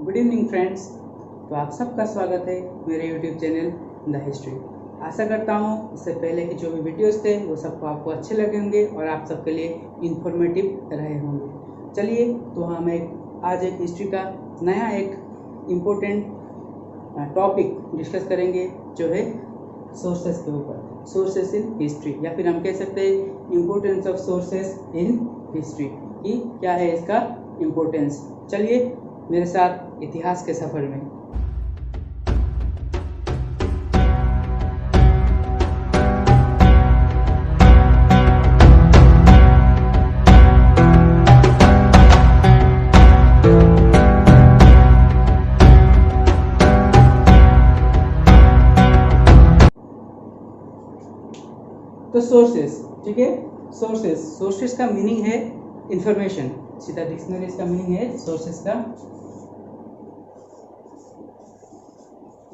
Good evening friends. तो आप सबका स्वागत है मेरे यूट्यूब चैनल द हिस्ट्री। आशा करता हूँ इससे पहले के जो भी वीडियोस थे वो सबको आपको अच्छे लगे होंगे और आप सबके लिए इंफॉर्मेटिव रहे होंगे। चलिए तो हम आज एक हिस्ट्री का नया एक इम्पोर्टेंट टॉपिक डिस्कस करेंगे जो है सोर्सेस के ऊपर, सोर्सेस इन हिस्ट्री, या फिर हम कह सकते हैं importance of sources in history कि क्या है इसका इम्पोर्टेंस। चलिए मेरे साथ इतिहास के सफर में। तो सोर्सेस, ठीक है, सोर्सेस का मीनिंग है इंफॉर्मेशन। सीधा डिक्शनरी का मीनिंग है सोर्सेस का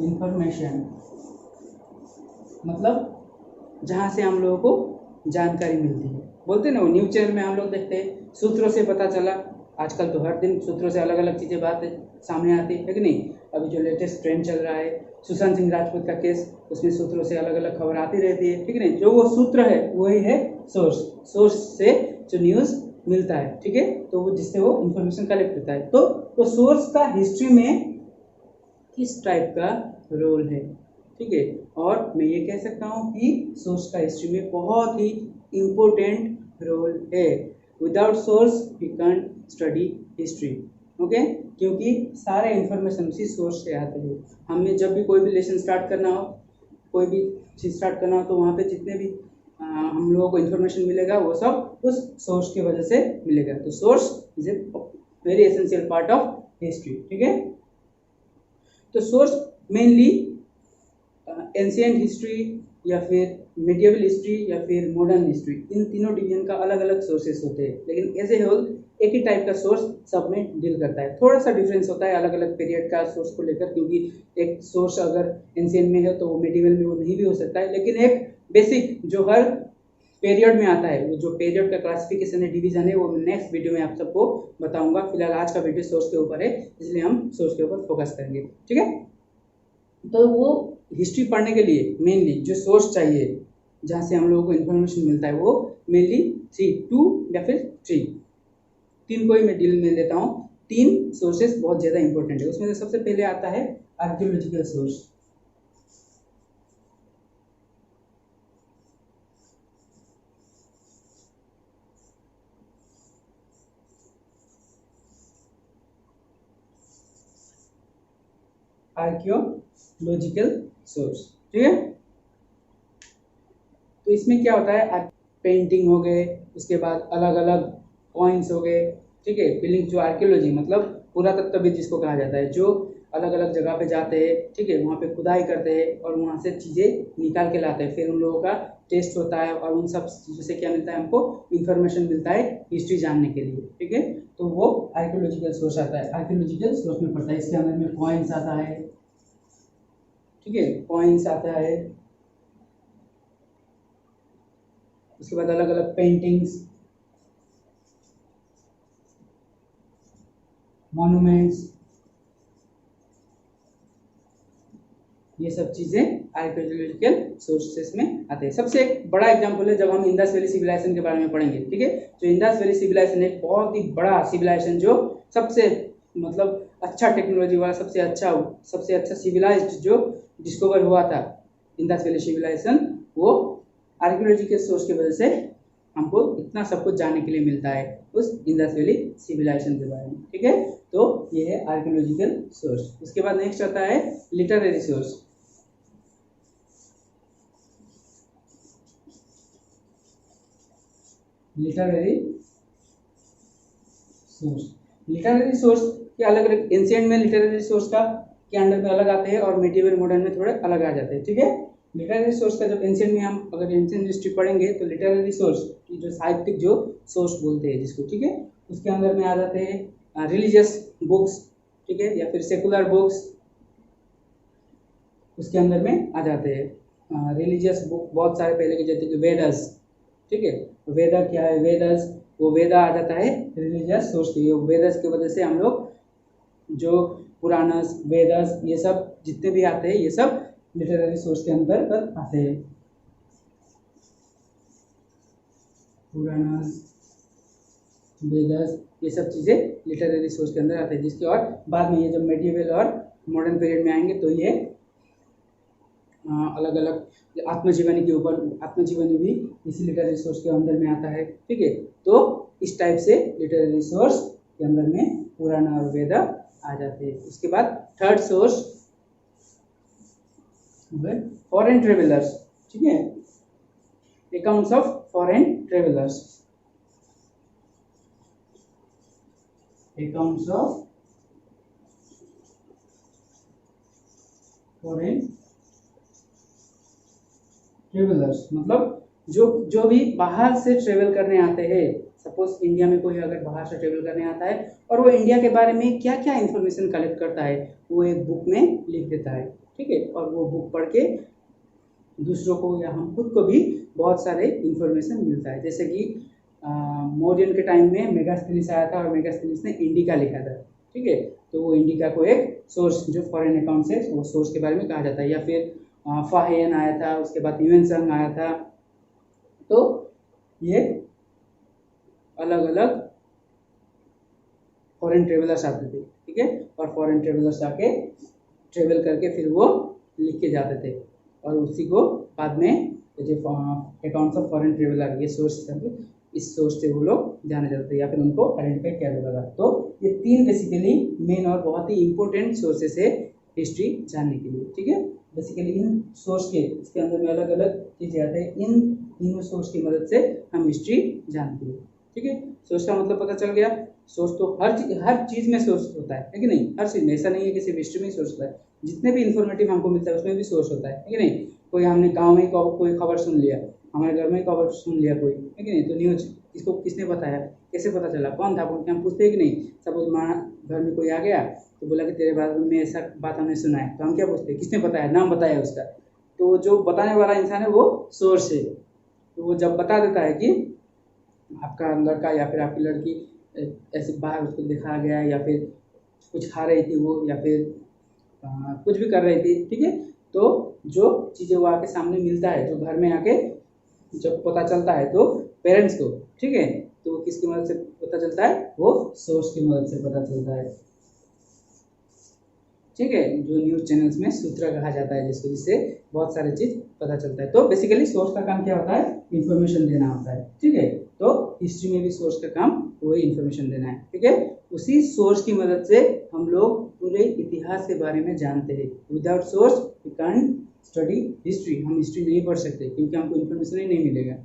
इंफॉर्मेशन, मतलब जहाँ से हम लोगों को जानकारी मिलती है। बोलते हैं ना, वो न्यूज़ चैनल में हम लोग देखते हैं सूत्रों से पता चला। आजकल तो हर दिन सूत्रों से अलग अलग चीज़ें बातें सामने आती है कि नहीं। अभी जो लेटेस्ट ट्रेंड चल रहा है सुशांत सिंह राजपूत का केस, उसमें सूत्रों से अलग अलग खबर आती रहती है, ठीक है नहीं। जो वो सूत्र है वही है सोर्स से जो न्यूज़ मिलता है, ठीक है, तो वो जिससे वो इंफॉर्मेशन कलेक्ट होता है। तो सोर्स का हिस्ट्री में किस टाइप का रोल है, ठीक है। और मैं ये कह सकता हूँ कि सोर्स का हिस्ट्री में बहुत ही इम्पोर्टेंट रोल है। Without source we can't study history, okay, क्योंकि सारे इंफॉर्मेशन उसी सोर्स से आते हैं। हमें जब भी कोई भी लेसन स्टार्ट करना हो, कोई भी चीज़ स्टार्ट करना हो, तो वहाँ पे जितने भी हम लोगों को इन्फॉर्मेशन मिलेगा वो सब उस सोर्स की वजह से मिलेगा। तो source is a very essential part of history, ठीक है। तो सोर्स मेनली एंशिएंट हिस्ट्री या फिर मिडिएवल हिस्ट्री या फिर मॉडर्न हिस्ट्री, इन तीनों डिवीजन का अलग अलग सोर्सेस होते हैं, लेकिन एज ए होल एक ही टाइप का सोर्स सब में डील करता है। थोड़ा सा डिफरेंस होता है अलग अलग पीरियड का सोर्स को लेकर, क्योंकि एक सोर्स अगर एंशिएंट में है तो वो मिडिएवल में वो नहीं भी हो सकता है। लेकिन एक बेसिक जो हर पीरियड में आता है, वो जो पीरियड का क्लासिफिकेशन है, डिवीजन है, वो नेक्स्ट वीडियो में आप सबको बताऊंगा। फिलहाल आज का वीडियो सोर्स के ऊपर है, इसलिए हम सोर्स के ऊपर फोकस करेंगे, ठीक है। तो वो हिस्ट्री पढ़ने के लिए मेनली जो सोर्स चाहिए जहाँ से हम लोगों को इन्फॉर्मेशन मिलता है, वो मेनली टू या फिर तीन को ही मैं डील में लेता हूँ। तीन सोर्सेस बहुत ज़्यादा इंपॉर्टेंट है। उसमें से सबसे पहले आता है आर्कियोलॉजिकल सोर्स। आर्कियोलॉजिकल सोर्स, ठीक है। तो इसमें क्या होता है, पेंटिंग हो गए, उसके बाद अलग अलग कॉइन्स हो गए, ठीक है। फिलिंग जो आर्कियोलॉजी मतलब पुरातत्वविद जिसको कहा जाता है, जो अलग अलग जगह पे जाते हैं, ठीक है, वहाँ पे खुदाई करते हैं और वहाँ से चीज़ें निकाल के लाते हैं। फिर उन लोगों का टेस्ट होता है और उन सब चीज़ों से क्या मिलता है, हमको इन्फॉर्मेशन मिलता है हिस्ट्री जानने के लिए, ठीक है। तो वो आर्कियोलॉजिकल सोर्स आता है, आर्कियोलॉजिकल सोर्स में पड़ता है। इसके अंदर में कॉइन्स आता है, ठीक है, कॉइन्स आता है। उसके बाद अलग अलग पेंटिंग्स, मॉन्यूमेंट्स, ये सब चीजें आर्कियोलॉजिकल सोर्सेस में आते हैं। सबसे एक बड़ा एग्जांपल है जब हम इंडस वैली सिविलाइजेशन के बारे में पढ़ेंगे, ठीक है। जो इंडस वैली सिविलाइजेशन एक बहुत ही बड़ा सिविलाइजेशन, जो सबसे मतलब अच्छा टेक्नोलॉजी वाला, सबसे अच्छा सिविलाइज्ड जो डिस्कवर हुआ था, इंडस वैली सिविलाइजेशन, वो आर्कियोलॉजिकल सोर्स की वजह से हमको इतना सब कुछ जानने के लिए मिलता है उस इंडस वैली सिविलाइजेशन के बारे में, ठीक है। तो ये है आर्कियोलॉजिकल सोर्स। उसके बाद नेक्स्ट आता है लिटरेरी सोर्स। लिटरेरी सोर्स के अलग अलग, एंशिएंट में लिटरेरी सोर्स का के अंडर में अलग आते हैं और मिडिएवल मॉडर्न में थोड़े अलग आ जाते हैं, ठीक है। लिटरेरी सोर्स का जब एंशिएंट में हम अगर एंशिएंट हिस्ट्री पढ़ेंगे तो लिटरेरी सोर्स की जो साहित्यिक जो सोर्स बोलते हैं जिसको, ठीक है, उसके अंदर में आ जाते हैं रिलीजियस बुक्स, ठीक है, या फिर सेकुलर बुक्स उसके अंदर में आ जाते हैं। रिलीजियस बुक बहुत सारे पहले के, जैसे कि वेदास, ठीक है। वेदा क्या है, वेदास, वो वेदा आ जाता है रिलीजियस सोर्स की। वेदास की वजह से हम लोग जो पुराणस, वेदस, ये सब जितने भी आते हैं ये सब लिटरेरी सोर्स के अंतर्गत आते हैं। पुराणस, वेदस, ये सब चीज़ें लिटरेरी सोर्स के अंदर आते हैं, जिसके और बाद में ये जब मेडिएवल और मॉडर्न पीरियड में आएंगे तो ये अलग अलग आत्मजीवनी के ऊपर, आत्मजीवनी भी इसी लिटरेरी सोर्स के अंदर में आता है। ठीक है, तो इस टाइप से लिटरेरी सोर्स के अंदर में पुराण और वेद आ जाते हैं। उसके बाद थर्ड सोर्स फॉरेन ट्रेवलर्स। ठीक है, accounts of foreign travellers, accounts of foreign travellers मतलब जो भी बाहर से ट्रेवल करने आते हैं। सपोज इंडिया में कोई अगर बाहर से ट्रेवल करने आता है और वो इंडिया के बारे में क्या क्या इन्फॉर्मेशन कलेक्ट करता है वो एक बुक में लिख देता है। ठीक है, और वो बुक पढ़ के दूसरों को या हम खुद को भी बहुत सारे इन्फॉर्मेशन मिलता है। जैसे कि मौर्यन के टाइम में मेगास्थनीज आया था और मेगास्थनीज ने इंडिका लिखा था। ठीक है, तो वो इंडिका को एक सोर्स जो फॉरेन अकाउंट से वो सोर्स के बारे में कहा जाता है। या फिर फाहियन आया था, उसके बाद ह्यूएनसांग आया था। तो ये अलग अलग फॉरेन ट्रेवलर्स आते थे। ठीक है, और फॉरेन ट्रेवलर्स आके ट्रेवल करके फिर वो लिख के जाते थे और उसी को बाद में जो अकाउंट्स ऑफ फॉरेन ट्रेवलर ये सोर्स इस सोर्स से वो लोग जाने जाते थे या फिर उनको आइडेंटिफाई किया जाता था। तो ये तीन बेसिकली मेन और बहुत ही इंपॉर्टेंट सोर्सेस है हिस्ट्री जानने के लिए। ठीक है, बेसिकली इन सोर्स के इसके अंदर में अलग अलग चीज़ें आते हैं, इन तीनों सोर्स की मदद से हम हिस्ट्री जानते हैं। ठीक है, सोर्स का मतलब पता चल गया। सोर्स तो हर चीज़ में सोर्स होता है कि नहीं, हर चीज़ में, ऐसा नहीं है कि सिर्फ हिस्ट्री में ही सोर्स होता है। जितने भी इन्फॉर्मेटिव हमको मिलता है उसमें भी सोर्स होता है कि नहीं। कोई हमने गाँव में कोई खबर सुन लिया, हमारे घर में खबर सुन लिया कोई, है कि नहीं, तो न्यूज इसको किसने बताया, कैसे पता चला, कौन था, बोल के हम पूछते हैं कि नहीं। सपोज हमारा घर में कोई आ गया तो बोला कि तेरे बारे में ऐसा बात हमने सुना है, तो हम क्या पूछते हैं, किसने बताया, नाम बताया उसका। तो जो बताने वाला इंसान है वो सोर्स है। तो वो जब बता देता है कि आपका लड़का या फिर आपकी लड़की ऐसे बाहर उसको दिखाया गया या फिर कुछ खा रही थी वो या फिर कुछ भी कर रही थी। ठीक है, तो जो चीज़ें वो आके सामने मिलता है, जो घर में आके जब पता चलता है तो पेरेंट्स को, ठीक है, तो किसकी मदद से पता चलता है, वो सोर्स की मदद से पता चलता है। ठीक है, जो न्यूज़ चैनल्स में सूत्र कहा जाता है जिसको, जिससे बहुत सारी चीज़ पता चलता है। तो बेसिकली सोर्स का काम क्या होता है, इन्फॉर्मेशन देना होता है। ठीक है, तो हिस्ट्री में भी सोर्स का काम वही इन्फॉर्मेशन देना है। ठीक है, उसी सोर्स की मदद से हम लोग पूरे इतिहास के बारे में जानते हैं। Without source we can't study history. हम हिस्ट्री नहीं पढ़ सकते क्योंकि हमको इन्फॉर्मेशन ही नहीं मिलेगा।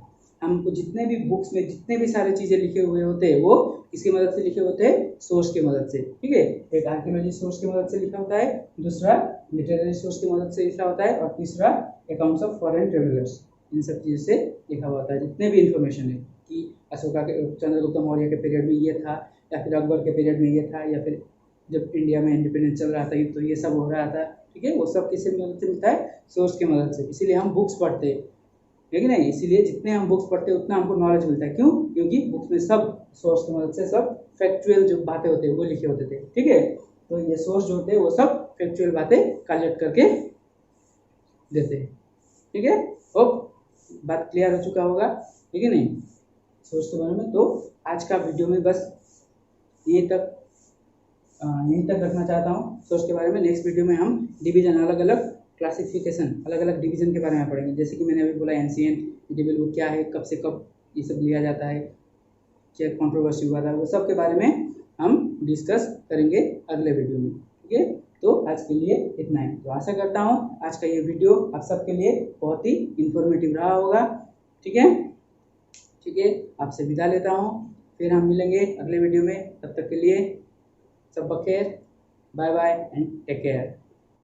हमको जितने भी बुक्स में जितने भी सारे चीज़ें लिखे हुए होते हैं वो किसकी मदद से लिखे होते हैं, सोर्स की मदद से। ठीक है, एक आर्कियोलॉजी सोर्स की मदद से लिखा होता है, दूसरा लिटरेरी सोर्स की मदद से लिखा होता है और तीसरा अकाउंट्स ऑफ फॉरेन ट्रेवलर्स। इन सब चीज़ों से लिखा होता है जितने भी इन्फॉर्मेशन है कि अशोका के, चंद्रगुप्त मौर्य के पीरियड में ये था या फिर अकबर के पीरियड में ये था या फिर जब इंडिया में इंडिपेंडेंस चल रहा था तो ये सब हो रहा था। ठीक है, वो सब किससे मदद से मिलता है, सोर्स की मदद से। इसीलिए हम बुक्स पढ़ते हैं, है कि नहीं। इसीलिए जितने हम बुक्स पढ़ते हैं उतना हमको नॉलेज मिलता है। क्यों? क्योंकि बुक्स में सब सोर्स की मदद से सब फैक्चुअल जो बातें होते हैं वो लिखे होते थे। ठीक है, तो ये सोर्स जो होते हैं वो सब फैक्चुअल बातें कलेक्ट करके देते हैं। ठीक है, होप बात क्लियर हो चुका होगा, है कि नहीं, सोर्स के बारे में। तो आज का वीडियो में बस यहीं तक रखना चाहता हूँ सोर्स के बारे में। नेक्स्ट वीडियो में हम डिवीजन, अलग अलग क्लासिफिकेशन, अलग अलग डिवीजन के बारे में पढ़ेंगे। जैसे कि मैंने अभी बोला एंशिएंट मिडिवल वो क्या है, कब से कब ये सब लिया जाता है, क्या कंट्रोवर्सी हुआ था, वो सब के बारे में हम डिस्कस करेंगे अगले वीडियो में। ठीक है, तो आज के लिए इतना ही। तो आशा करता हूँ आज का ये वीडियो आप सबके लिए बहुत ही इंफॉर्मेटिव रहा होगा। ठीक है, आपसे विदा लेता हूँ, फिर हम मिलेंगे अगले वीडियो में। तब तक के लिए सब बखैर, bye bye and take care.